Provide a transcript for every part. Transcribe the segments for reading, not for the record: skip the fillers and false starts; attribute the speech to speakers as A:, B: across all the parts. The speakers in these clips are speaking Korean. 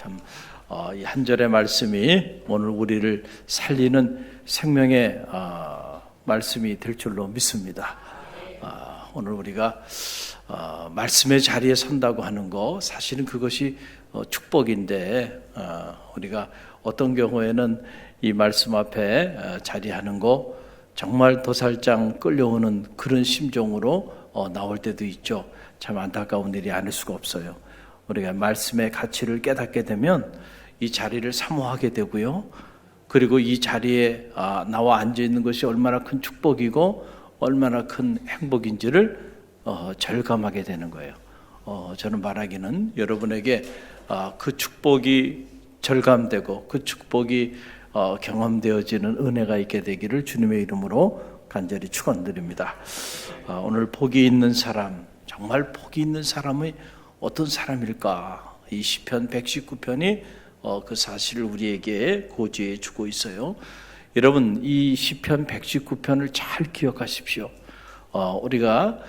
A: 참 이 한 절의 말씀이 오늘 우리를 살리는 생명의 말씀이 될 줄로 믿습니다. 오늘 우리가 말씀의 자리에 선다고 하는 거 사실은 그것이 축복인데 우리가 어떤 경우에는 이 말씀 앞에 자리하는 거 정말 도살장 끌려오는 그런 심정으로 나올 때도 있죠. 참 안타까운 일이 아닐 수가 없어요. 우리가 말씀의 가치를 깨닫게 되면 이 자리를 사모하게 되고요. 그리고 이 자리에 나와 앉아 있는 것이 얼마나 큰 축복이고 얼마나 큰 행복인지를 절감하게 되는 거예요. 저는 말하기는 여러분에게 그 축복이 절감되고 그 축복이 경험되어지는 은혜가 있게 되기를 주님의 이름으로 간절히 축원드립니다. 오늘 복이 있는 사람, 정말 복이 있는 사람이 어떤 사람일까? 이 시편 119편이 그 사실을 우리에게 고지해 주고 있어요. 여러분, 이 시편 119편을 잘 기억하십시오. 우리가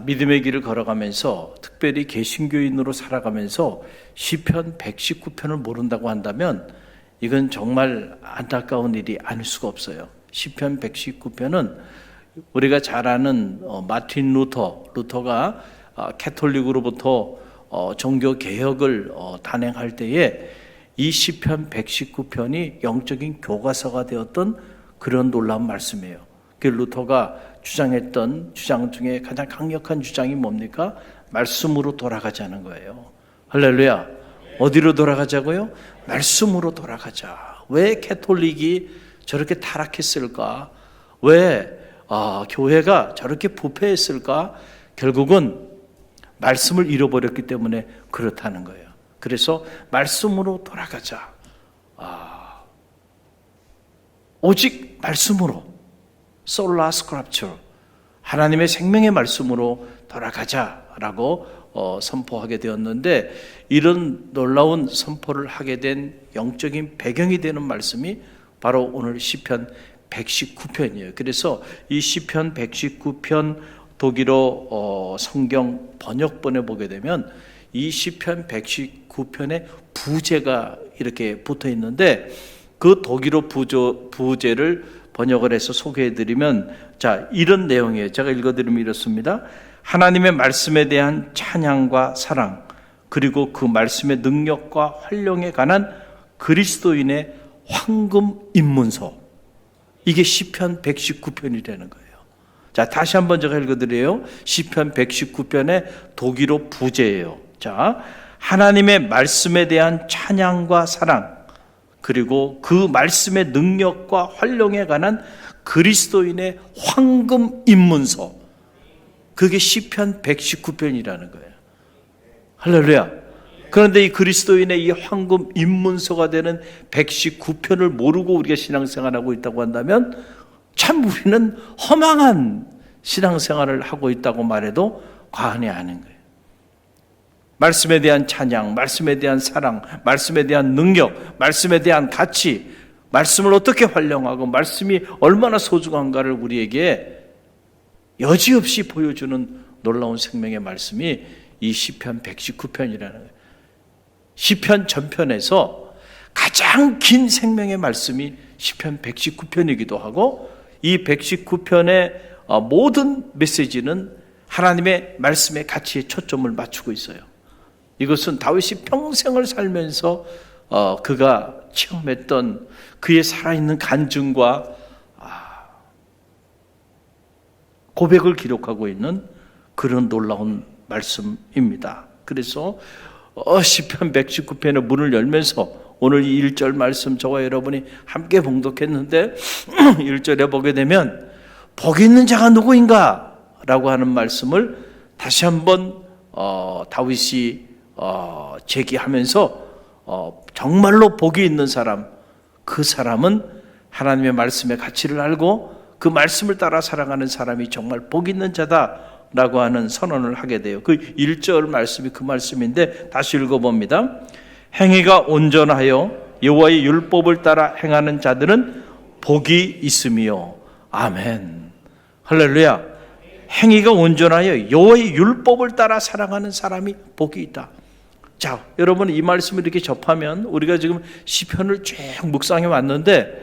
A: 믿음의 길을 걸어가면서 특별히 개신교인으로 살아가면서 시편 119편을 모른다고 한다면 이건 정말 안타까운 일이 아닐 수가 없어요. 시편 119편은 우리가 잘 아는 마틴 루터가 캐톨릭으로부터 종교 개혁을 단행할 때에 이 시편 119편이 영적인 교과서가 되었던 그런 놀라운 말씀이에요. 그 루터가 주장했던 주장 중에 가장 강력한 주장이 뭡니까? 말씀으로 돌아가자는 거예요. 할렐루야. 어디로 돌아가자고요? 말씀으로 돌아가자. 왜 캐톨릭이 저렇게 타락했을까? 왜 교회가 저렇게 부패했을까? 결국은 말씀을 잃어버렸기 때문에 그렇다는 거예요. 그래서 말씀으로 돌아가자. 오직 말씀으로, 솔라 스크립처, 하나님의 생명의 말씀으로 돌아가자라고 선포하게 되었는데, 이런 놀라운 선포를 하게 된 영적인 배경이 되는 말씀이 바로 오늘 시편 119편이에요. 그래서 이 시편 119편 독일어 성경 번역본에 보게 되면 이 시편 119편에 부제가 이렇게 붙어 있는데, 그 독일어 부제를 번역을 해서 소개해드리면, 자, 이런 내용이에요. 제가 읽어드리면 이렇습니다. 하나님의 말씀에 대한 찬양과 사랑, 그리고 그 말씀의 능력과 활용에 관한 그리스도인의 황금 입문서. 이게 시편 119편이라는 거예요. 자, 다시 한번 제가 읽어드려요. 시편 119편의 독일어 부제예요. 자, 하나님의 말씀에 대한 찬양과 사랑, 그리고 그 말씀의 능력과 활용에 관한 그리스도인의 황금 입문서. 그게 시편 119편이라는 거예요. 할렐루야. 그런데 이 그리스도인의 이 황금 입문서가 되는 119편을 모르고 우리가 신앙생활하고 있다고 한다면 참 우리는 허망한 신앙생활을 하고 있다고 말해도 과언이 아닌 거예요. 말씀에 대한 찬양, 말씀에 대한 사랑, 말씀에 대한 능력, 말씀에 대한 가치, 말씀을 어떻게 활용하고 말씀이 얼마나 소중한가를 우리에게 여지없이 보여주는 놀라운 생명의 말씀이 이 시편 119편이라는 거예요. 시편 전편에서 가장 긴 생명의 말씀이 시편 119편이기도 하고, 이 119편의 모든 메시지는 하나님의 말씀의 가치에 초점을 맞추고 있어요. 이것은 다윗이 평생을 살면서 그가 체험했던 그의 살아있는 간증과 고백을 기록하고 있는 그런 놀라운 말씀입니다. 그래서 시편 119편의 문을 열면서 오늘 이 1절 말씀 저와 여러분이 함께 봉독했는데 1절에 보게 되면 복 있는 자가 누구인가? 라고 하는 말씀을 다시 한번 다윗이 제기하면서 정말로 복이 있는 사람, 그 사람은 하나님의 말씀의 가치를 알고 그 말씀을 따라 살아가는 사람이 정말 복 있는 자다라고 하는 선언을 하게 돼요. 그 1절 말씀이 그 말씀인데 다시 읽어봅니다. 행위가 온전하여 여호와의 율법을 따라 행하는 자들은 복이 있으며. 아멘. 할렐루야. 행위가 온전하여 여호와의 율법을 따라 살아가는 사람이 복이 있다. 자, 여러분 이 말씀을 이렇게 접하면 우리가 지금 시편을 쭉 묵상해 왔는데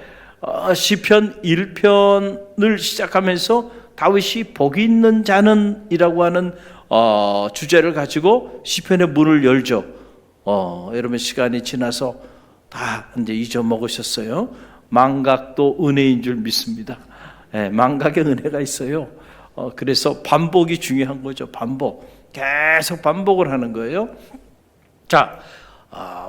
A: 시편 1편을 시작하면서 다윗이 복이 있는 자는 이라고 하는 주제를 가지고 시편의 문을 열죠. 여러분 시간이 지나서 다 이제 잊어먹으셨어요. 망각도 은혜인 줄 믿습니다. 망각의 은혜가 있어요. 그래서 반복이 중요한 거죠. 반복. 계속 반복을 하는 거예요. 자,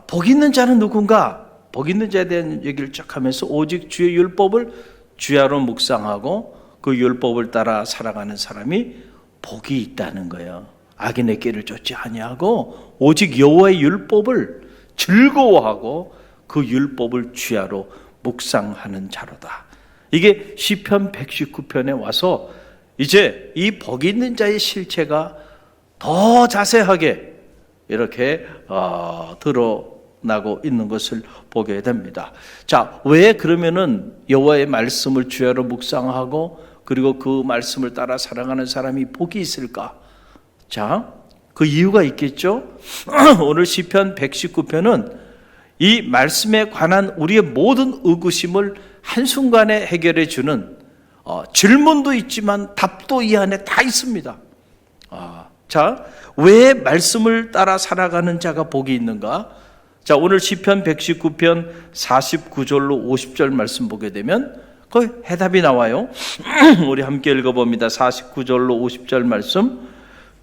A: 복 있는 자는 누군가? 복 있는 자에 대한 얘기를 쭉 하면서 오직 주의 율법을 주야로 묵상하고 그 율법을 따라 살아가는 사람이 복이 있다는 거예요. 악인의 길을 쫓지 아니하고 오직 여호와의 율법을 즐거워하고 그 율법을 주야로 묵상하는 자로다. 이게 시편 119편에 와서 이제 이 복 있는 자의 실체가 더 자세하게 이렇게 드러나고 있는 것을 보게 됩니다. 자, 왜 그러면은 여호와의 말씀을 주야로 묵상하고 그리고 그 말씀을 따라 살아가는 사람이 복이 있을까? 자, 그 이유가 있겠죠. 오늘 시편 119편은 이 말씀에 관한 우리의 모든 의구심을 한순간에 해결해 주는 질문도 있지만 답도 이 안에 다 있습니다. 자, 왜 말씀을 따라 살아가는 자가 복이 있는가? 자, 오늘 시편 119편 49절로 50절 말씀 보게 되면 거기 해답이 나와요. 우리 함께 읽어봅니다. 49절로 50절 말씀.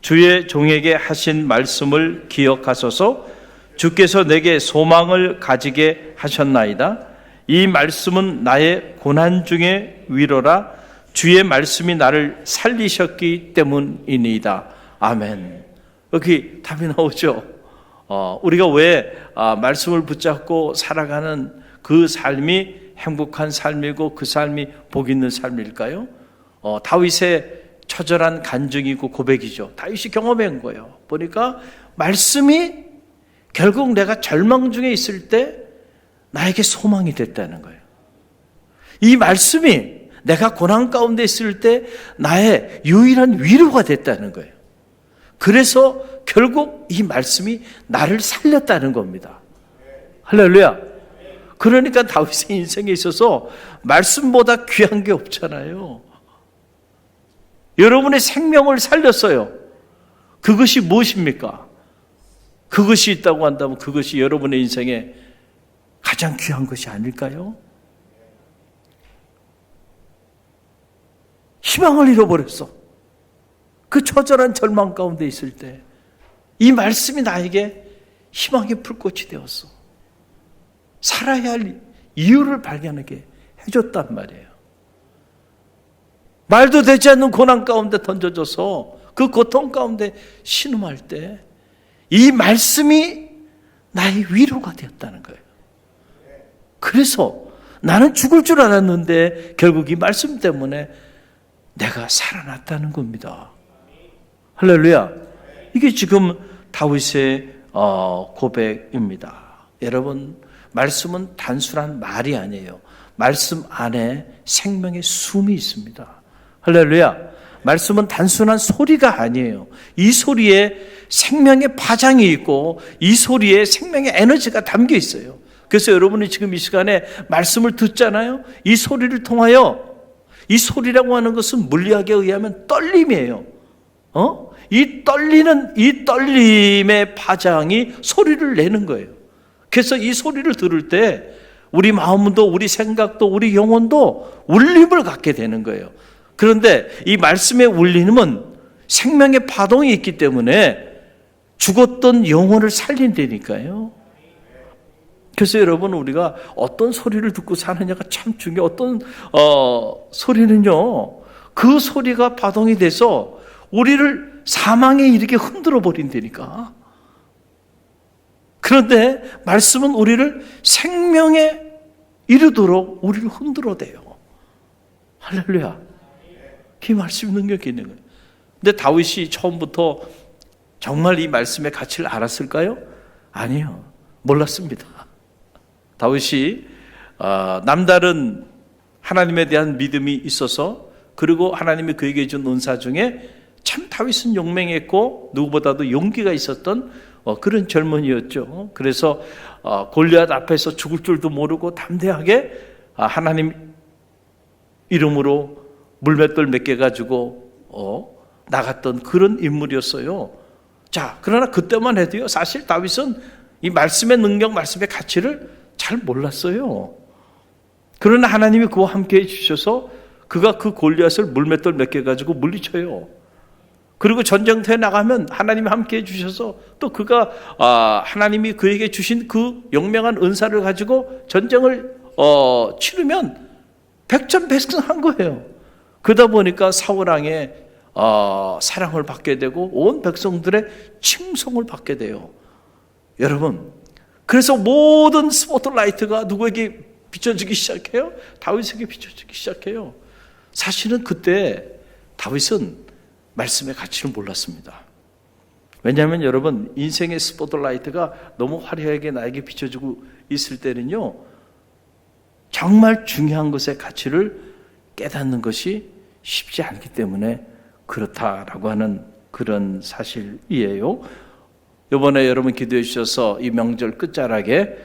A: 주의 종에게 하신 말씀을 기억하소서. 주께서 내게 소망을 가지게 하셨나이다. 이 말씀은 나의 고난 중에 위로라. 주의 말씀이 나를 살리셨기 때문이니이다. 아멘. 여기 답이 나오죠. 우리가 왜 말씀을 붙잡고 살아가는 그 삶이 행복한 삶이고 그 삶이 복 있는 삶일까요? 다윗의 처절한 간증이고 고백이죠. 다윗이 경험한 거예요. 보니까 말씀이 결국 내가 절망 중에 있을 때 나에게 소망이 됐다는 거예요. 이 말씀이 내가 고난 가운데 있을 때 나의 유일한 위로가 됐다는 거예요. 그래서 결국 이 말씀이 나를 살렸다는 겁니다. 할렐루야. 그러니까 다윗의 인생에 있어서 말씀보다 귀한 게 없잖아요. 여러분의 생명을 살렸어요. 그것이 무엇입니까? 그것이 있다고 한다면 그것이 여러분의 인생에 가장 귀한 것이 아닐까요? 희망을 잃어버렸어. 그 처절한 절망 가운데 있을 때 이 말씀이 나에게 희망의 불꽃이 되었어. 살아야 할 이유를 발견하게 해줬단 말이에요. 말도 되지 않는 고난 가운데 던져져서 그 고통 가운데 신음할 때 이 말씀이 나의 위로가 되었다는 거예요. 그래서 나는 죽을 줄 알았는데 결국 이 말씀 때문에 내가 살아났다는 겁니다. 할렐루야. 이게 지금 다윗의 고백입니다. 여러분, 말씀은 단순한 말이 아니에요. 말씀 안에 생명의 숨이 있습니다. 할렐루야. 말씀은 단순한 소리가 아니에요. 이 소리에 생명의 파장이 있고 이 소리에 생명의 에너지가 담겨 있어요. 그래서 여러분이 지금 이 시간에 말씀을 듣잖아요. 이 소리를 통하여, 이 소리라고 하는 것은 물리학에 의하면 떨림이에요. 이 떨림의 파장이 소리를 내는 거예요. 그래서 이 소리를 들을 때 우리 마음도 우리 생각도 우리 영혼도 울림을 갖게 되는 거예요. 그런데 이 말씀의 울림은 생명의 파동이 있기 때문에 죽었던 영혼을 살린다니까요. 그래서 여러분, 우리가 어떤 소리를 듣고 사느냐가 참 중요해요. 어떤 소리는요, 그 소리가 파동이 돼서 우리를 사망에 이르게 흔들어 버린다니까. 그런데 말씀은 우리를 생명에 이르도록 우리를 흔들어대요. 할렐루야. 그 말씀 능력이 있는 거예요. 근데 다윗이 처음부터 정말 이 말씀의 가치를 알았을까요? 아니요. 몰랐습니다. 다윗이 남다른 하나님에 대한 믿음이 있어서, 그리고 하나님이 그에게 준 은사 중에 참 다윗은 용맹했고 누구보다도 용기가 있었던 그런 젊은이였죠. 그래서 골리앗 앞에서 죽을 줄도 모르고 담대하게 하나님 이름으로 물맷돌 몇 개 가지고 나갔던 그런 인물이었어요. 자, 그러나 그때만 해도요, 사실 다윗은 이 말씀의 능력, 말씀의 가치를 잘 몰랐어요. 그러나 하나님이 그와 함께 해주셔서 그가 그 골리앗을 물맷돌 몇 개 가지고 물리쳐요. 그리고 전쟁터에 나가면 하나님이 함께 해주셔서 또 그가 하나님이 그에게 주신 그 영명한 은사를 가지고 전쟁을 치르면 백전백승한 거예요. 그러다 보니까 사울왕의 사랑을 받게 되고 온 백성들의 칭송을 받게 돼요. 여러분, 그래서 모든 스포트라이트가 누구에게 비춰주기 시작해요? 다윗에게 비춰주기 시작해요. 사실은 그때 다윗은 말씀의 가치를 몰랐습니다. 왜냐하면 여러분, 인생의 스포트라이트가 너무 화려하게 나에게 비춰주고 있을 때는요, 정말 중요한 것의 가치를 깨닫는 것이 쉽지 않기 때문에 그렇다라고 하는 그런 사실이에요. 이번에 여러분 기도해 주셔서 이 명절 끝자락에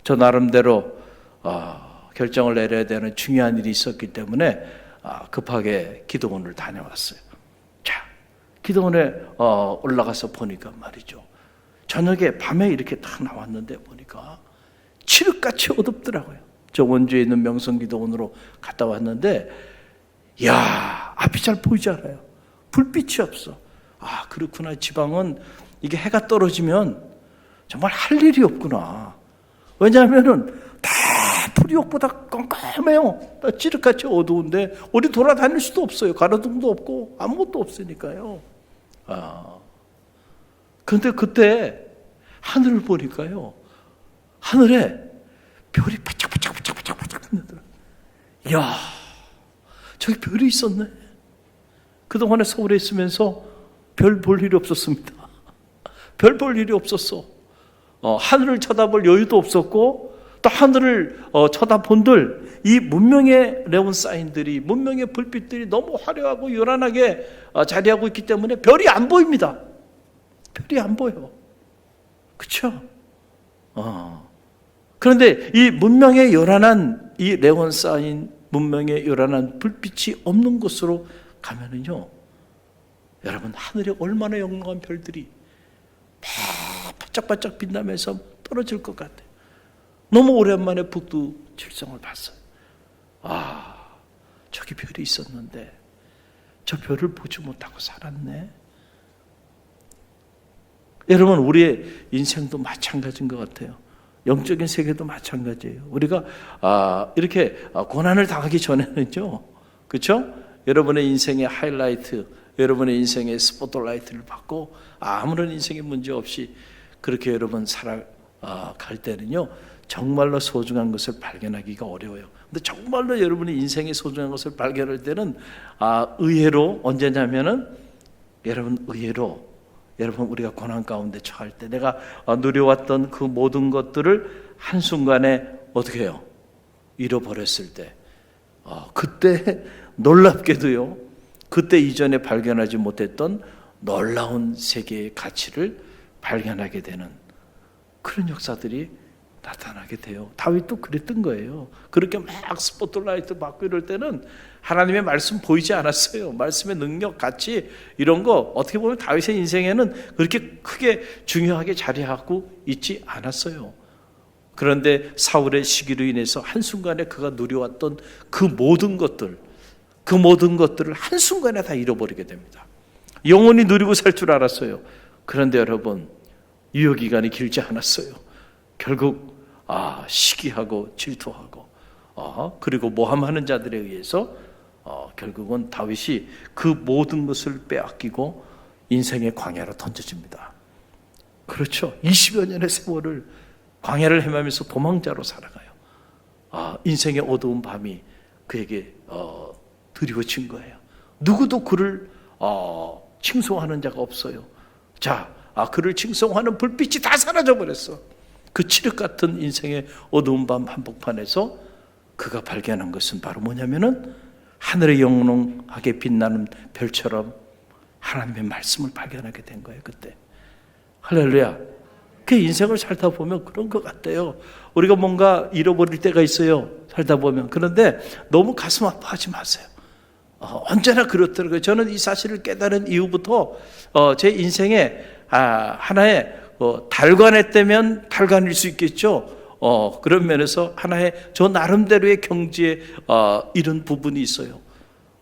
A: 저 나름대로 결정을 내려야 되는 중요한 일이 있었기 때문에 급하게 기도원을 다녀왔어요. 자, 기도원에 올라가서 보니까 말이죠, 저녁에 밤에 이렇게 딱 나왔는데 보니까 칠흑같이 어둡더라고요. 저 원주에 있는 명성기도원으로 갔다 왔는데, 야, 앞이 잘 보이지 않아요. 불빛이 없어. 그렇구나. 지방은 이게 해가 떨어지면 정말 할 일이 없구나. 왜냐하면은 다 불이옥보다 깜깜해요. 찌릿같이 어두운데 어디 돌아다닐 수도 없어요. 가로등도 없고 아무것도 없으니까요. 그런데 그때 하늘을 보니까요, 하늘에 별이 바짝바짝바짝바짝 빛나더라. 이야, 저기 별이 있었네. 그동안에 서울에 있으면서 별 볼 일이 없었습니다. 별 볼 일이 없었어. 하늘을 쳐다볼 여유도 없었고, 또 하늘을 쳐다본들 이 문명의 네온 사인들이, 문명의 불빛들이 너무 화려하고 요란하게 자리하고 있기 때문에 별이 안 보입니다. 별이 안 보여. 그렇죠? 그런데 이 문명의 요란한 이 네온 사인, 문명의 요란한 불빛이 없는 곳으로 가면은요, 여러분, 하늘에 얼마나 영롱한 별들이 막 반짝반짝 빛나면서 떨어질 것 같아요. 너무 오랜만에 북두칠성을 봤어요. 저기 별이 있었는데 저 별을 보지 못하고 살았네. 여러분, 우리의 인생도 마찬가지인 것 같아요. 영적인 세계도 마찬가지예요. 우리가 이렇게 고난을 당하기 전에는요, 그렇죠? 여러분의 인생의 하이라이트, 여러분의 인생의 스포트라이트를 받고 아무런 인생의 문제 없이 그렇게 여러분 살아갈 때는요, 정말로 소중한 것을 발견하기가 어려워요. 근데 정말로 여러분의 인생의 소중한 것을 발견할 때는 의외로 언제냐면은, 여러분, 의외로 여러분, 우리가 고난 가운데 처할 때 내가 누려왔던 그 모든 것들을 한순간에 어떻게 해요? 잃어버렸을 때, 그때 놀랍게도요, 그때 이전에 발견하지 못했던 놀라운 세계의 가치를 발견하게 되는 그런 역사들이 나타나게 돼요. 다윗도 그랬던 거예요. 그렇게 막 스포트라이트 받고 이럴 때는 하나님의 말씀 보이지 않았어요. 말씀의 능력, 가치 이런 거 어떻게 보면 다윗의 인생에는 그렇게 크게 중요하게 자리하고 있지 않았어요. 그런데 사울의 시기로 인해서 한순간에 그가 누려왔던 그 모든 것들을 한순간에 다 잃어버리게 됩니다. 영원히 누리고 살 줄 알았어요. 그런데 여러분, 유효기간이 길지 않았어요. 결국 시기하고 질투하고 그리고 모함하는 자들에 의해서 결국은 다윗이 그 모든 것을 빼앗기고 인생의 광야로 던져집니다. 그렇죠. 20여 년의 세월을 광야를 헤매면서 도망자로 살아가요. 인생의 어두운 밤이 그에게 드리워진 거예요. 누구도 그를 칭송하는 자가 없어요. 자, 그를 칭송하는 불빛이 다 사라져버렸어. 그 칠흑 같은 인생의 어두운 밤 한복판에서 그가 발견한 것은 바로 뭐냐면은, 하늘에 영롱하게 빛나는 별처럼 하나님의 말씀을 발견하게 된 거예요. 그때 할렐루야. 그 인생을 살다 보면 그런 것 같아요. 우리가 뭔가 잃어버릴 때가 있어요. 살다 보면. 그런데 너무 가슴 아파하지 마세요. 언제나 그렇더라고요. 저는 이 사실을 깨달은 이후부터 제 인생에 하나의 달관에 때면 달관일 수 있겠죠. 그런 면에서 하나의 저 나름대로의 경지에 이런 부분이 있어요.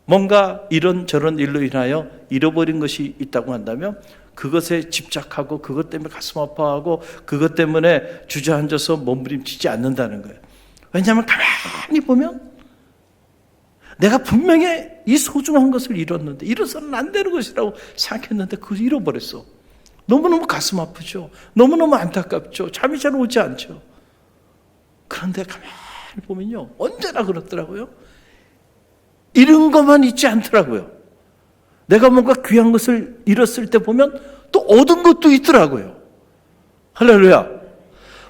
A: 뭔가 이런저런 일로 인하여 잃어버린 것이 있다고 한다면 그것에 집착하고 그것 때문에 가슴 아파하고 그것 때문에 주저앉아서 몸부림치지 않는다는 거예요. 왜냐하면 가만히 보면 내가 분명히 이 소중한 것을 잃었는데 잃어서는 안 되는 것이라고 생각했는데 그걸 잃어버렸어. 너무너무 가슴 아프죠. 너무너무 안타깝죠. 잠이 잘 오지 않죠. 그런데 가만히 보면요, 언제나 그렇더라고요. 잃은 것만 있지 않더라고요. 내가 뭔가 귀한 것을 잃었을 때 보면 또 얻은 것도 있더라고요. 할렐루야.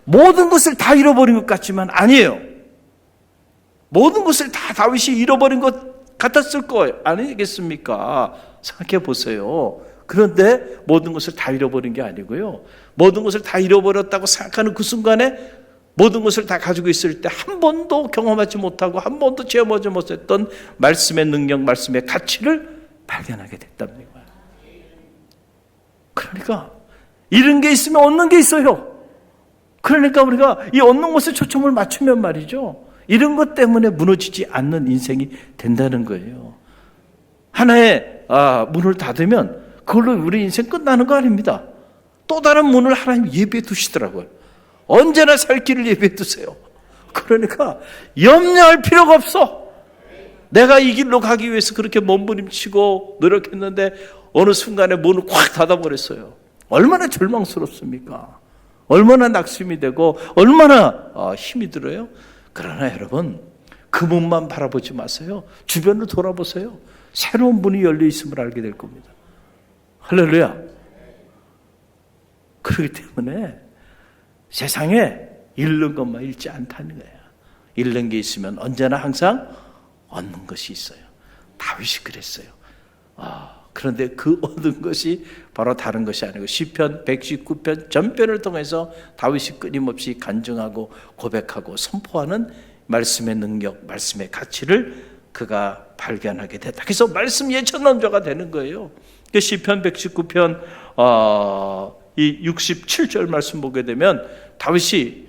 A: 모든 것을 다 잃어버린 것 같지만 아니에요. 모든 것을 다 다윗이 잃어버린 것 같았을 거예요. 아니겠습니까? 생각해 보세요. 그런데 모든 것을 다 잃어버린 게 아니고요. 모든 것을 다 잃어버렸다고 생각하는 그 순간에 모든 것을 다 가지고 있을 때 한 번도 경험하지 못하고 한 번도 체험하지 못했던 말씀의 능력, 말씀의 가치를 발견하게 됐다는 거예요. 그러니까 잃은 게 있으면 얻는 게 있어요. 그러니까 우리가 이 얻는 것에 초점을 맞추면 말이죠, 이런 것 때문에 무너지지 않는 인생이 된다는 거예요. 하나의 문을 닫으면 그걸로 우리 인생 끝나는 거 아닙니다. 또 다른 문을 하나님 예비해 두시더라고요. 언제나 살 길을 예비해 두세요. 그러니까 염려할 필요가 없어. 내가 이 길로 가기 위해서 그렇게 몸부림치고 노력했는데 어느 순간에 문을 꽉 닫아버렸어요. 얼마나 절망스럽습니까? 얼마나 낙심이 되고 얼마나 힘이 들어요. 그러나 여러분, 그 문만 바라보지 마세요. 주변을 돌아보세요. 새로운 문이 열려 있음을 알게 될 겁니다. 할렐루야. 그렇기 때문에 세상에 잃는 것만 잃지 않다는 거예요. 잃는 게 있으면 언제나 항상 얻는 것이 있어요. 다윗이 그랬어요. 그런데 그 얻은 것이 바로 다른 것이 아니고 시편 119편 전편을 통해서 다윗이 끊임없이 간증하고 고백하고 선포하는 말씀의 능력, 말씀의 가치를 그가 발견하게 됐다. 그래서 말씀 예천론자가 되는 거예요. 시편 119편 이 67절 말씀 보게 되면 다윗이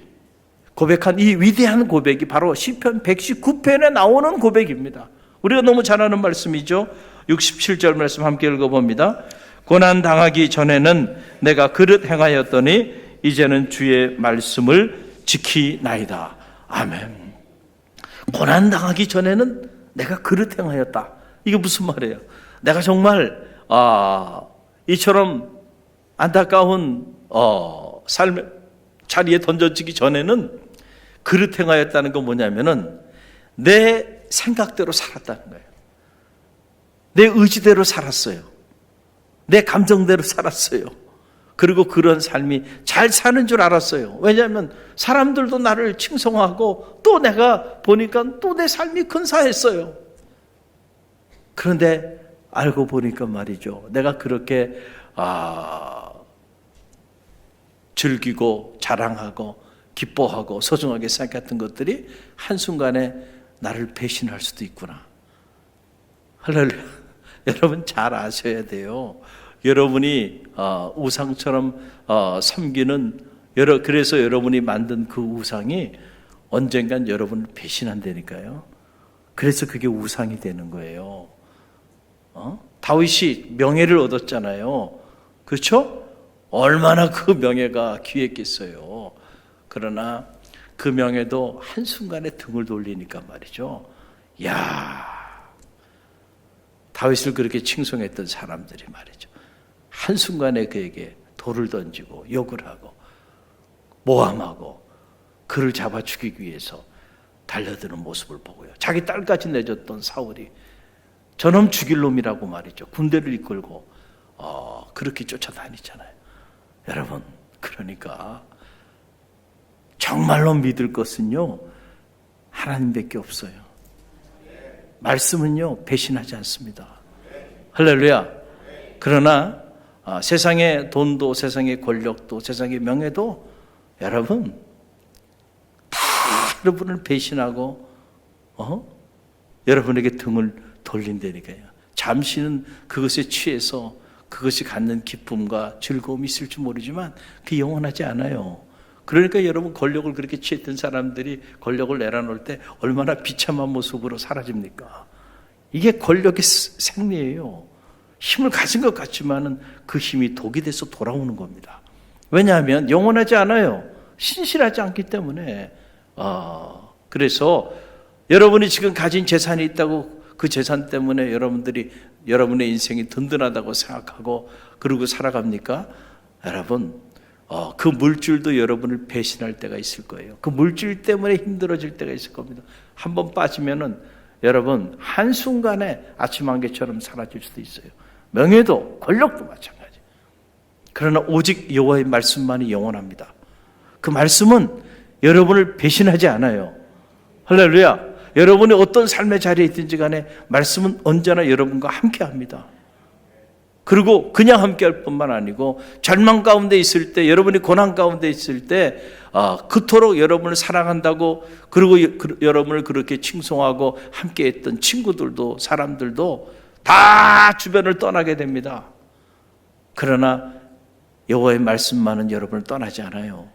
A: 고백한 이 위대한 고백이 바로 시편 119편에 나오는 고백입니다. 우리가 너무 잘 아는 말씀이죠. 67절 말씀 함께 읽어봅니다. 고난 당하기 전에는 내가 그릇 행하였더니 이제는 주의 말씀을 지키나이다. 아멘. 고난 당하기 전에는 내가 그릇 행하였다. 이게 무슨 말이에요? 내가 정말 이처럼 안타까운 삶의 자리에 던져지기 전에는 그릇 행하였다는 건 뭐냐면은 내 생각대로 살았다는 거예요. 내 의지대로 살았어요. 내 감정대로 살았어요. 그리고 그런 삶이 잘 사는 줄 알았어요. 왜냐하면 사람들도 나를 칭송하고 또 내가 보니까 또 내 삶이 근사했어요. 그런데 알고 보니까 말이죠, 내가 그렇게 즐기고 자랑하고 기뻐하고 소중하게 생각했던 것들이 한순간에 나를 배신할 수도 있구나. 할렐루야. 여러분 잘 아셔야 돼요. 여러분이 우상처럼 섬기는 그래서 여러분이 만든 그 우상이 언젠간 여러분을 배신한다니까요. 그래서 그게 우상이 되는 거예요. 다윗이 명예를 얻었잖아요. 그렇죠? 얼마나 그 명예가 귀했겠어요. 그러나 그 명예도 한순간에 등을 돌리니까 말이죠, 다윗을 그렇게 칭송했던 사람들이 말이죠, 한순간에 그에게 돌을 던지고 욕을 하고 모함하고 그를 잡아 죽이기 위해서 달려드는 모습을 보고요. 자기 딸까지 내줬던 사울이 저놈 죽일 놈이라고 말이죠, 군대를 이끌고 그렇게 쫓아다니잖아요. 여러분, 그러니까 정말로 믿을 것은요, 하나님밖에 없어요. 말씀은요, 배신하지 않습니다. 할렐루야. 그러나 세상의 돈도, 세상의 권력도, 세상의 명예도 여러분 다 여러분을 배신하고 여러분에게 등을 돌린다니까요. 잠시는 그것에 취해서 그것이 갖는 기쁨과 즐거움이 있을지 모르지만 그게 영원하지 않아요. 그러니까 여러분, 권력을 그렇게 취했던 사람들이 권력을 내려놓을 때 얼마나 비참한 모습으로 사라집니까? 이게 권력의 생리예요. 힘을 가진 것 같지만은 그 힘이 독이 돼서 돌아오는 겁니다. 왜냐하면 영원하지 않아요. 신실하지 않기 때문에. 그래서 여러분이 지금 가진 재산이 있다고 그 재산 때문에 여러분의 인생이 든든하다고 생각하고 그러고 살아갑니까? 여러분, 그 물줄도 여러분을 배신할 때가 있을 거예요. 그 물줄 때문에 힘들어질 때가 있을 겁니다. 한번 빠지면은 여러분 한순간에 아침 안개처럼 사라질 수도 있어요. 명예도 권력도 마찬가지. 그러나 오직 여호와의 말씀만이 영원합니다. 그 말씀은 여러분을 배신하지 않아요. 할렐루야. 여러분이 어떤 삶의 자리에 있든지 간에 말씀은 언제나 여러분과 함께합니다. 그리고 그냥 함께할 뿐만 아니고 절망 가운데 있을 때, 여러분이 고난 가운데 있을 때 그토록 여러분을 사랑한다고, 그리고 여러분을 그렇게 칭송하고 함께했던 친구들도, 사람들도 다 주변을 떠나게 됩니다. 그러나 여호와의 말씀만은 여러분을 떠나지 않아요.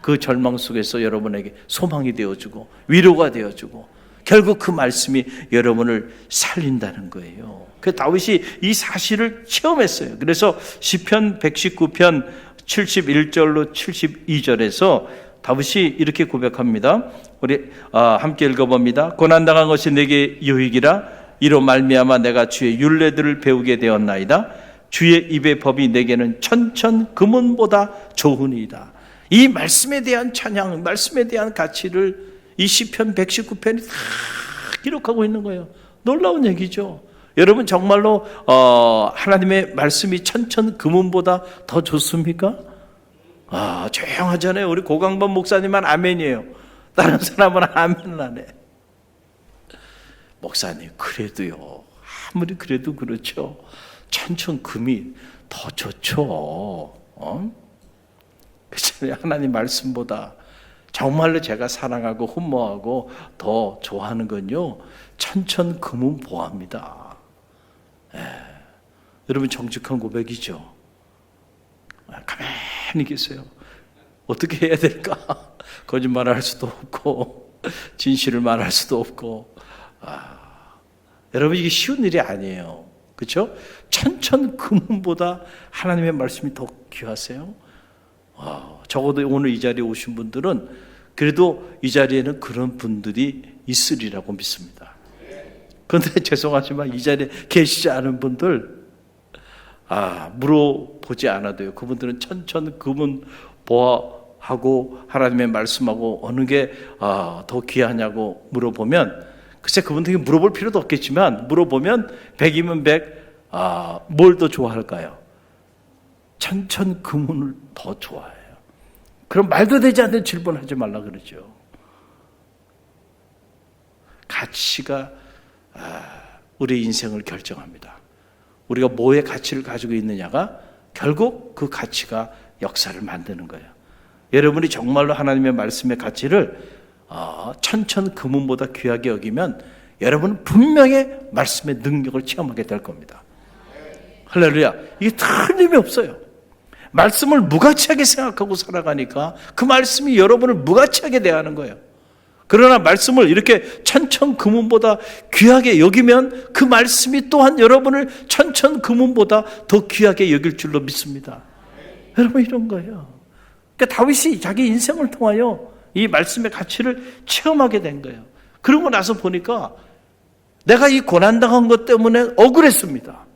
A: 그 절망 속에서 여러분에게 소망이 되어주고 위로가 되어주고 결국 그 말씀이 여러분을 살린다는 거예요. 그 다윗이 이 사실을 체험했어요. 그래서 시편 119편 71절로 72절에서 다윗이 이렇게 고백합니다. 우리 함께 읽어봅니다. 고난당한 것이 내게 유익이라 이로 말미암아 내가 주의 율례들을 배우게 되었나이다. 주의 입의 법이 내게는 천천 금은보다 좋으니이다. 이 말씀에 대한 찬양, 말씀에 대한 가치를 이 시편 119편이 다 기록하고 있는 거예요. 놀라운 얘기죠. 여러분, 정말로 하나님의 말씀이 천천 금은보다 더 좋습니까? 조용하잖아요. 우리 고강범 목사님만 아멘이에요. 다른 사람은 아멘은 안 해. 목사님, 그래도요, 아무리 그래도 그렇죠. 천천 금이 더 좋죠. 그렇잖아요. 하나님 말씀보다 정말로 제가 사랑하고 흠모하고 더 좋아하는 건요, 천천 금은보화입니다. 여러분, 정직한 고백이죠. 가만히 계세요. 어떻게 해야 될까? 거짓말할 수도 없고 진실을 말할 수도 없고. 여러분, 이게 쉬운 일이 아니에요. 그렇죠? 천천 금은보다 하나님의 말씀이 더 귀하세요. 적어도 오늘 이 자리에 오신 분들은 그래도 이 자리에는 그런 분들이 있으리라고 믿습니다. 그런데 죄송하지만 이 자리에 계시지 않은 분들, 물어보지 않아도요. 그분들은 천천 금은보화하고 하나님의 말씀하고 어느 게 더 귀하냐고 물어보면, 글쎄 그분들에게 물어볼 필요도 없겠지만 물어보면 100이면 100, 뭘 더 좋아할까요? 천천 금은을 더 좋아해요. 그럼 말도 되지 않는 질문하지 말라 그러죠. 가치가 우리 인생을 결정합니다. 우리가 뭐의 가치를 가지고 있느냐가 결국 그 가치가 역사를 만드는 거예요. 여러분이 정말로 하나님의 말씀의 가치를 천천 금은보다 귀하게 여기면 여러분은 분명히 말씀의 능력을 체험하게 될 겁니다. 할렐루야. 이게 틀림이 없어요. 말씀을 무가치하게 생각하고 살아가니까 그 말씀이 여러분을 무가치하게 대하는 거예요. 그러나 말씀을 이렇게 천천 금은보다 귀하게 여기면 그 말씀이 또한 여러분을 천천 금은보다 더 귀하게 여길 줄로 믿습니다. 여러분, 이런 거예요. 그러니까 다윗이 자기 인생을 통하여 이 말씀의 가치를 체험하게 된 거예요. 그러고 나서 보니까 내가 이 고난당한 것 때문에 억울했습니다.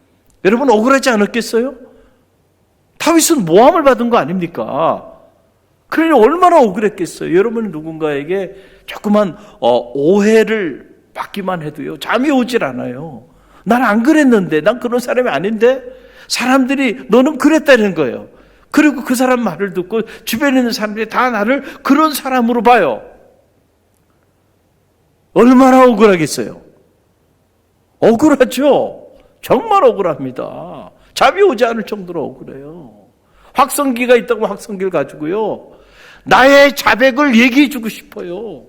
A: 여러분, 억울하지 않았겠어요? 다윗은 모함을 받은 거 아닙니까? 그러니 얼마나 억울했겠어요. 여러분, 누군가에게 조그만 오해를 받기만 해도요, 잠이 오질 않아요. 난 안 그랬는데, 난 그런 사람이 아닌데, 사람들이 너는 그랬다는 거예요. 그리고 그 사람 말을 듣고 주변에 있는 사람들이 다 나를 그런 사람으로 봐요. 얼마나 억울하겠어요. 억울하죠. 정말 억울합니다. 잠이 오지 않을 정도로 억울해요. 확성기가 있다고 확성기를 가지고요, 나의 자백을 얘기해 주고 싶어요.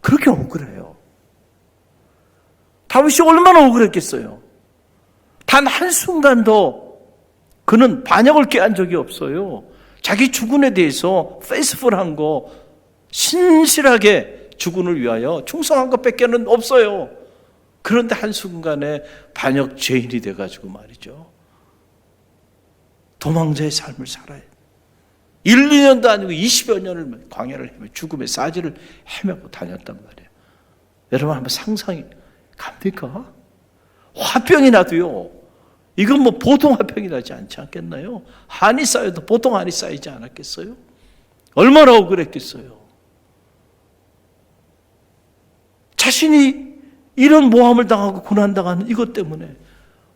A: 그렇게 억울해요. 다윗이 얼마나 억울했겠어요. 단 한순간도 그는 반역을 꾀한 적이 없어요. 자기 주군에 대해서 페이스풀한 거, 신실하게 주군을 위하여 충성한 것밖에는 없어요. 그런데 한순간에 반역 죄인이 돼가지고 말이죠, 도망자의 삶을 살아요. 1, 2년도 아니고 20여 년을 광야를 헤매 죽음의 사지를 헤매고 다녔단 말이에요. 여러분 한번 상상이 갑니까? 화병이 나도요, 이건 뭐 보통 화병이 나지 않지 않겠나요? 한이 쌓여도 보통 한이 쌓이지 않았겠어요? 얼마나 억울했겠어요? 자신이 이런 모함을 당하고 고난당하는 이것 때문에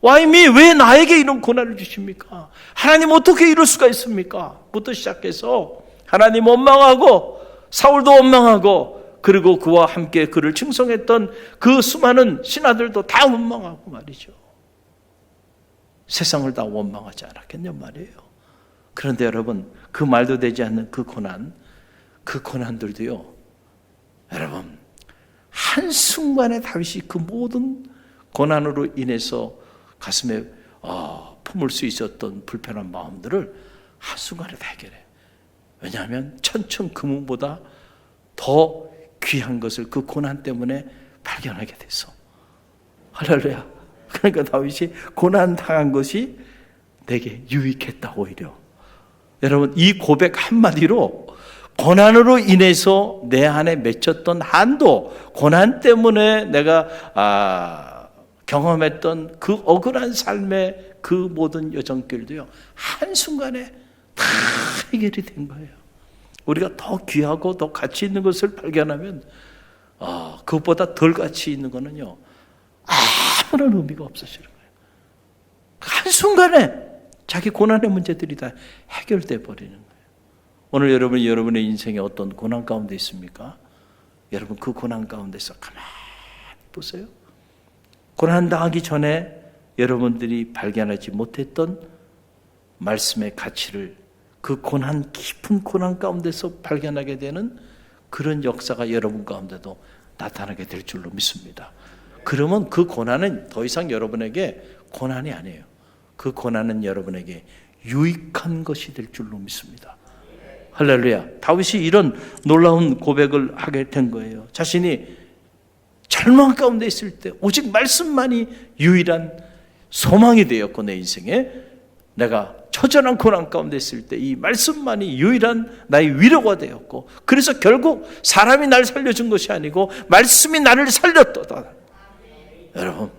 A: 와임이 왜 나에게 이런 고난을 주십니까? 하나님 어떻게 이럴 수가 있습니까? 부터 시작해서 하나님 원망하고 사울도 원망하고, 그리고 그와 함께 그를 충성했던 그 수많은 신하들도 다 원망하고 말이죠. 세상을 다 원망하지 않았겠냐 말이에요. 그런데 여러분, 그 말도 되지 않는 그 고난들도요, 여러분 한순간에 다윗이 그 모든 고난으로 인해서 가슴에 품을 수 있었던 불편한 마음들을 한순간에 다 해결해요. 왜냐하면 천천금은보다 더 귀한 것을 그 고난 때문에 발견하게 돼서. 할렐루야. 그러니까 다윗이 고난 당한 것이 내게 유익했다. 오히려 여러분, 이 고백 한마디로 고난으로 인해서 내 안에 맺혔던 한도, 고난 때문에 내가 경험했던 그 억울한 삶의 그 모든 여정길도요, 한순간에 다 해결이 된 거예요. 우리가 더 귀하고 더 가치 있는 것을 발견하면 그것보다 덜 가치 있는 거는요, 아무런 의미가 없어지는 거예요. 한순간에 자기 고난의 문제들이 다 해결돼 버리는 거예요. 오늘 여러분의 인생에 어떤 고난 가운데 있습니까? 여러분 그 고난 가운데서 가만히 보세요. 고난 당하기 전에 여러분들이 발견하지 못했던 말씀의 가치를 그 고난, 깊은 고난 가운데서 발견하게 되는 그런 역사가 여러분 가운데도 나타나게 될 줄로 믿습니다. 그러면 그 고난은 더 이상 여러분에게 고난이 아니에요. 그 고난은 여러분에게 유익한 것이 될 줄로 믿습니다. 할렐루야. 다윗이 이런 놀라운 고백을 하게 된 거예요. 자신이 절망 가운데 있을 때 오직 말씀만이 유일한 소망이 되었고, 내 인생에 내가 처절한 고난 가운데 있을 때 이 말씀만이 유일한 나의 위로가 되었고, 그래서 결국 사람이 날 살려준 것이 아니고 말씀이 나를 살렸도다. 여러분,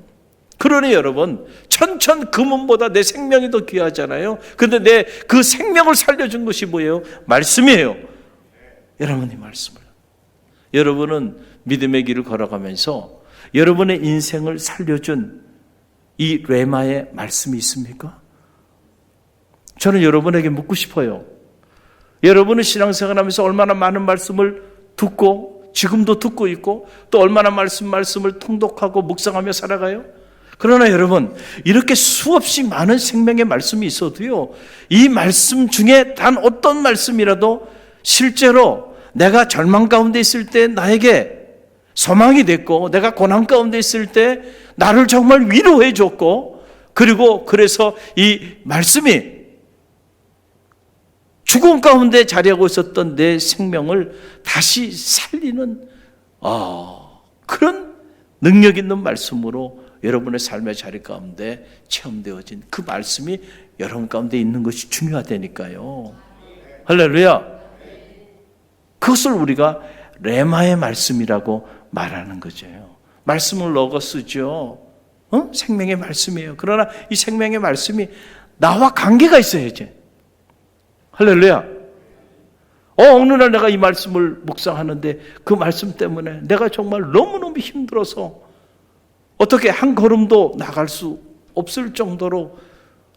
A: 그러니 여러분, 천천금은보다 내 생명이 더 귀하잖아요. 그런데 내 그 생명을 살려준 것이 뭐예요? 말씀이에요. 여러분이 말씀을. 여러분은 믿음의 길을 걸어가면서 여러분의 인생을 살려준 이 레마의 말씀이 있습니까? 저는 여러분에게 묻고 싶어요. 여러분은 신앙생활하면서 얼마나 많은 말씀을 듣고 지금도 듣고 있고, 또 얼마나 말씀을 통독하고 묵상하며 살아가요? 그러나 여러분, 이렇게 수없이 많은 생명의 말씀이 있어도요, 이 말씀 중에 단 어떤 말씀이라도 실제로 내가 절망 가운데 있을 때 나에게 소망이 됐고, 내가 고난 가운데 있을 때 나를 정말 위로해 줬고, 그리고 그래서 이 말씀이 죽음 가운데 자리하고 있었던 내 생명을 다시 살리는 그런 능력 있는 말씀으로 여러분의 삶의 자리 가운데 체험되어진 그 말씀이 여러분 가운데 있는 것이 중요하다니까요. 할렐루야. 그것을 우리가 레마의 말씀이라고 말하는 거죠. 말씀을 로고스죠. 생명의 말씀이에요. 그러나 이 생명의 말씀이 나와 관계가 있어야지. 할렐루야. 어느 날 내가 이 말씀을 묵상하는데 그 말씀 때문에 내가 정말 너무너무 힘들어서 어떻게 한 걸음도 나갈 수 없을 정도로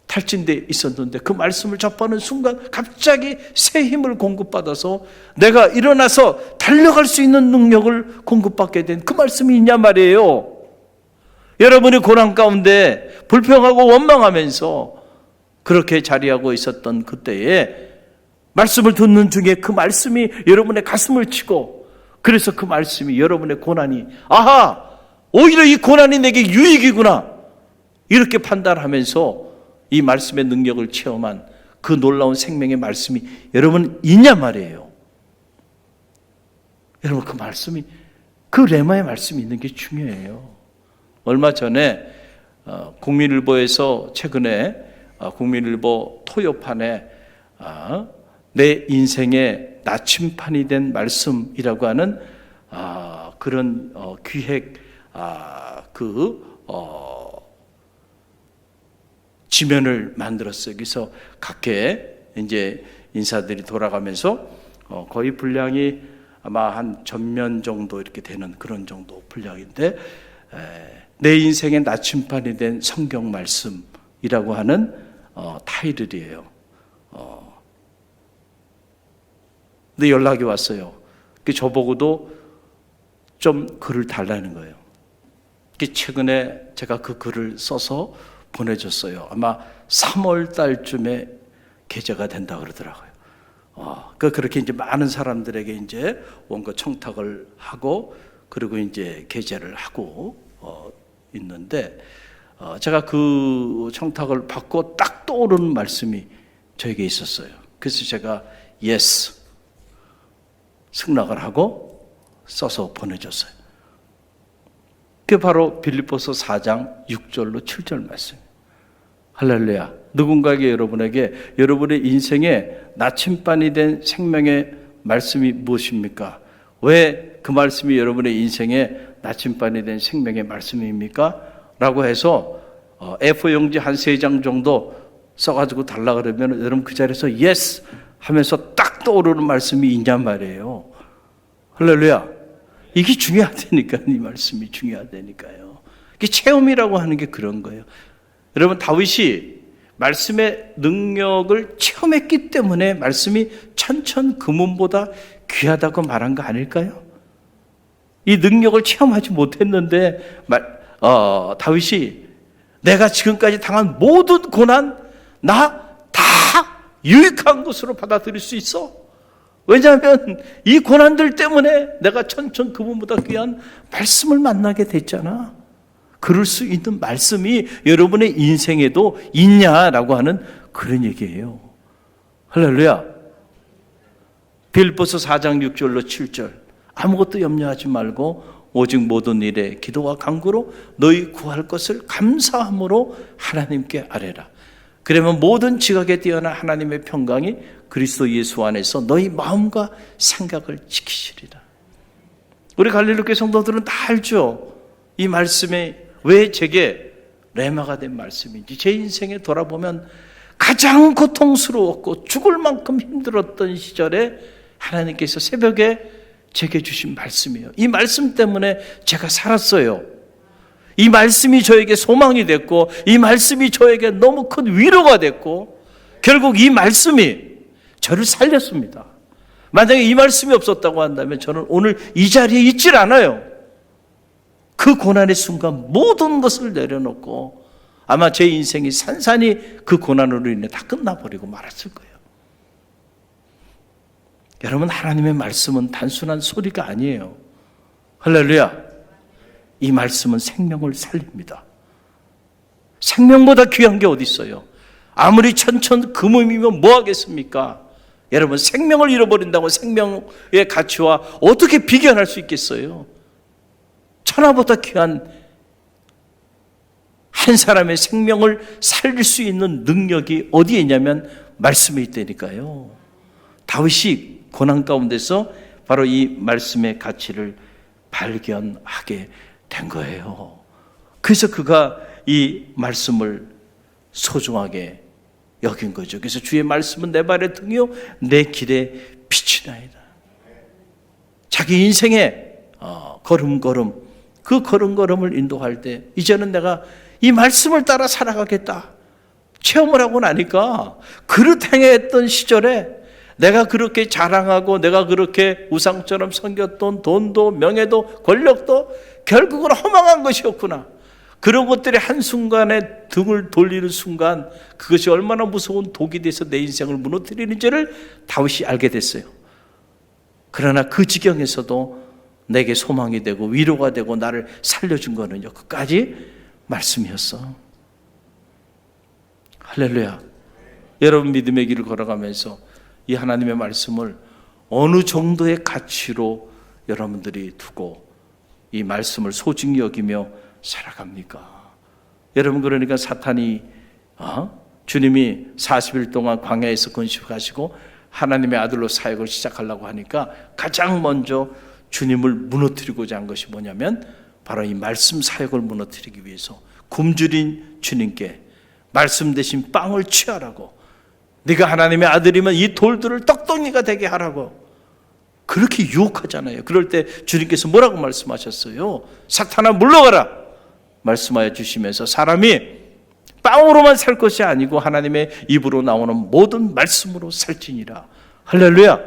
A: 탈진돼 있었는데, 그 말씀을 접하는 순간 갑자기 새 힘을 공급받아서 내가 일어나서 달려갈 수 있는 능력을 공급받게 된 그 말씀이 있냐 말이에요. 여러분이 고난 가운데 불평하고 원망하면서 그렇게 자리하고 있었던 그때에 말씀을 듣는 중에 그 말씀이 여러분의 가슴을 치고, 그래서 그 말씀이 여러분의 고난이, 아하! 오히려 이 고난이 내게 유익이구나, 이렇게 판단하면서 이 말씀의 능력을 체험한 그 놀라운 생명의 말씀이 여러분 있냐 말이에요. 여러분, 그 말씀이, 그 레마의 말씀이 있는 게 중요해요. 얼마 전에 국민일보에서 최근에 국민일보 토요판에 내 인생의 나침판이 된 말씀이라고 하는 그런 기획 지면을 만들었어요. 그래서 각계 이제 인사들이 돌아가면서 거의 분량이 아마 한 전면 정도 이렇게 되는 그런 정도 분량인데, 내 인생의 나침판이 된 성경 말씀이라고 하는 타이틀이에요. 근데 연락이 왔어요. 저보고도 좀 글을 달라는 거예요. 최근에 제가 그 글을 써서 보내줬어요. 아마 3월 달쯤에 게재가 된다 그러더라고요. 그렇게 이제 많은 사람들에게 이제 원고 청탁을 하고, 그리고 이제 게재를 하고 있는데, 제가 그 청탁을 받고 딱 떠오르는 말씀이 저에게 있었어요. 그래서 제가 yes 승낙을 하고 써서 보내줬어요. 그게 바로 빌립보서 4장 6절로 7절 말씀이에요. 할렐루야. 누군가에게, 여러분에게 여러분의 인생에 나침반이 된 생명의 말씀이 무엇입니까? 왜 그 말씀이 여러분의 인생에 나침반이 된 생명의 말씀입니까? 라고 해서 A4 용지 한 3장 정도 써가지고 달라 그러면 여러분 그 자리에서 yes 하면서 딱 떠오르는 말씀이 있냔 말이에요. 할렐루야. 이게 중요하다니까. 이 말씀이 중요하다니까요. 이게 체험이라고 하는 게 그런 거예요. 여러분, 다윗이 말씀의 능력을 체험했기 때문에 말씀이 천천금원보다 귀하다고 말한 거 아닐까요? 이 능력을 체험하지 못했는데 다윗이 내가 지금까지 당한 모든 고난 나 다 유익한 것으로 받아들일 수 있어. 왜냐하면 이 고난들 때문에 내가 천천금원보다 귀한 말씀을 만나게 됐잖아. 그럴 수 있는 말씀이 여러분의 인생에도 있냐라고 하는 그런 얘기예요. 할렐루야. 빌립보서 4장 6절로 7절. 아무것도 염려하지 말고 오직 모든 일에 기도와 간구로 너희 구할 것을 감사함으로 하나님께 아뢰라. 그러면 모든 지각에 뛰어난 하나님의 평강이 그리스도 예수 안에서 너희 마음과 생각을 지키시리라. 우리 갈릴리교회 성도들은 다 알죠. 이 말씀이 왜 제게 레마가 된 말씀인지. 제 인생에 돌아보면 가장 고통스러웠고 죽을 만큼 힘들었던 시절에 하나님께서 새벽에 제게 주신 말씀이에요. 이 말씀 때문에 제가 살았어요. 이 말씀이 저에게 소망이 됐고, 이 말씀이 저에게 너무 큰 위로가 됐고, 결국 이 말씀이 저를 살렸습니다. 만약에 이 말씀이 없었다고 한다면 저는 오늘 이 자리에 있질 않아요. 그 고난의 순간 모든 것을 내려놓고 아마 제 인생이 산산이 그 고난으로 인해 다 끝나버리고 말았을 거예요. 여러분, 하나님의 말씀은 단순한 소리가 아니에요. 할렐루야. 이 말씀은 생명을 살립니다. 생명보다 귀한 게 어디 있어요? 아무리 천천금음이면 뭐 하겠습니까? 여러분, 생명을 잃어버린다고 생명의 가치와 어떻게 비교할 수 있겠어요? 천하보다 귀한 한 사람의 생명을 살릴 수 있는 능력이 어디에 있냐면 말씀에 있다니까요. 다윗이 고난 가운데서 바로 이 말씀의 가치를 발견하게 된 거예요. 그래서 그가 이 말씀을 소중하게 여긴 거죠. 그래서 주의 말씀은 내 발의 등이요 내 길의 빛이나이다. 자기 인생의 걸음걸음, 그 걸음걸음을 인도할 때 이제는 내가 이 말씀을 따라 살아가겠다 체험을 하고 나니까 그릇 행했던 시절에 내가 그렇게 자랑하고 내가 그렇게 우상처럼 섬겼던 돈도 명예도 권력도 결국은 허망한 것이었구나. 그런 것들이 한순간에 등을 돌리는 순간 그것이 얼마나 무서운 독이 돼서 내 인생을 무너뜨리는지를 다윗이 알게 됐어요. 그러나 그 지경에서도 내게 소망이 되고 위로가 되고 나를 살려준 거는요, 끝까지 말씀이었어. 할렐루야. 여러분 믿음의 길을 걸어가면서 이 하나님의 말씀을 어느 정도의 가치로 여러분들이 두고 이 말씀을 소중히 여기며 살아갑니까? 여러분, 그러니까 사탄이 주님이 40일 동안 광야에서 건축하시고 하나님의 아들로 사역을 시작하려고 하니까 가장 먼저 주님을 무너뜨리고자 한 것이 뭐냐면 바로 이 말씀 사역을 무너뜨리기 위해서 굶주린 주님께 말씀 대신 빵을 취하라고, 네가 하나님의 아들이면 이 돌들을 떡덩이가 되게 하라고 그렇게 유혹하잖아요. 그럴 때 주님께서 뭐라고 말씀하셨어요? 사탄아 물러가라 말씀하여 주시면서 사람이 빵으로만 살 것이 아니고 하나님의 입으로 나오는 모든 말씀으로 살지니라. 할렐루야.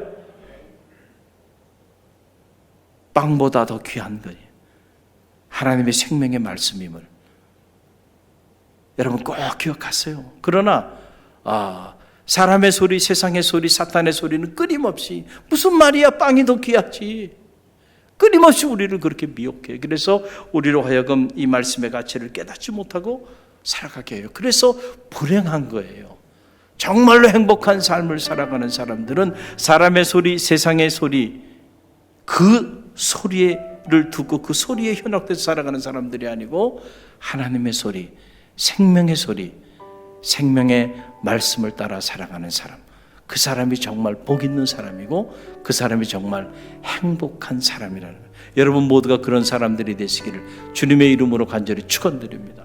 A: 빵보다 더 귀한 거예요. 하나님의 생명의 말씀임을 여러분 꼭 기억하세요. 그러나 사람의 소리, 세상의 소리, 사탄의 소리는 끊임없이 무슨 말이야, 빵이 더 귀하지, 끊임없이 우리를 그렇게 미혹해요. 그래서 우리로 하여금 이 말씀의 가치를 깨닫지 못하고 살아가게 해요. 그래서 불행한 거예요. 정말로 행복한 삶을 살아가는 사람들은 사람의 소리, 세상의 소리, 그 소리를 듣고 그 소리에 현혹돼서 살아가는 사람들이 아니고 하나님의 소리, 생명의 소리, 생명의 말씀을 따라 살아가는 사람, 그 사람이 정말 복 있는 사람이고 그 사람이 정말 행복한 사람이라는 거예요. 여러분 모두가 그런 사람들이 되시기를 주님의 이름으로 간절히 축원드립니다.